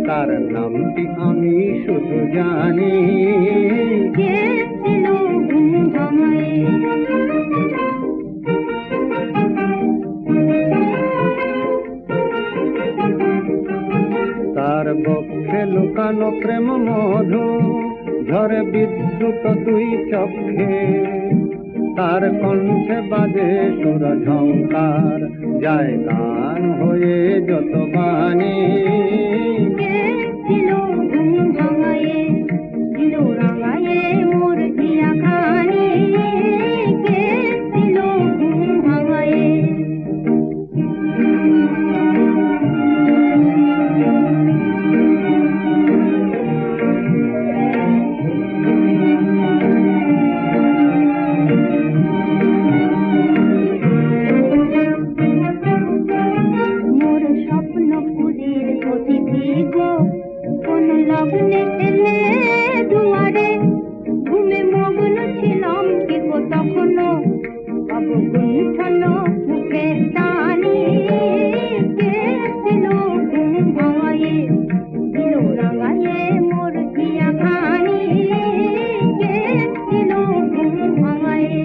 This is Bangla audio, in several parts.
তার নামটি আমি শুধু জানি। কে ছিল ঘুম ভাঙায়? তার বক্ষে লুকানো প্রেম মধু ঝরে বিদ্যুৎ দুই চক্ষে। তার কণ্ঠে বাজে সুর ঝঙ্কার, যায় গান হয়ে যত বাণী। কে ছিল ঘুম ভাঙায়? দিল রাঙায়ে মোর জিয়া খানি। কে ছিল ঘুম ভাঙায়? মোর স্বপ্ন পুরীর অতিথি গো, কোন লগ্নে এলে দুয়ারে। ঘুমে মগ্ন ছিলাম কি গো তখনো, অবগুণ্ঠন মুখের টানি। কে ছিল ঘুম ভাঙায়ে? দিল রাঙায়ে মোর জিয়া খানি। কে ছিল ঘুম ভাঙায়ে?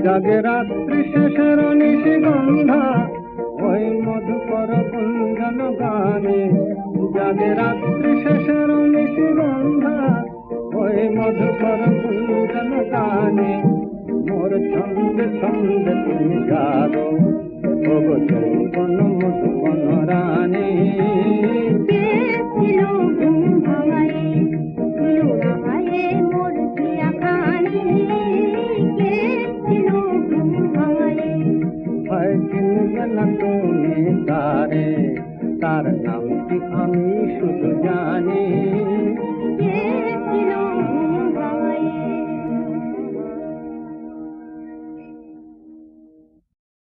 জাগে রাত্রি শেষের নিশিগন্ধা, ওই মধুকর গুঞ্জন গানে। জাগে রাত্রি শেষের নিশিগন্ধা, ওই মধুকর গুঞ্জন গানে। মোর ছন্দে ছন্দে তুমি গারো, ওগো যৌবন মধুবন রানী। কে ছিল ঘুম ভাঙায়ে? দিল রাঙায়ে মোর জিয়া খানি। কে ছিল ঘুম ভাঙায়ে? হয় চিনবে না তুমি তারে, তার নামটি আমি শুধু জানি। কে ছিল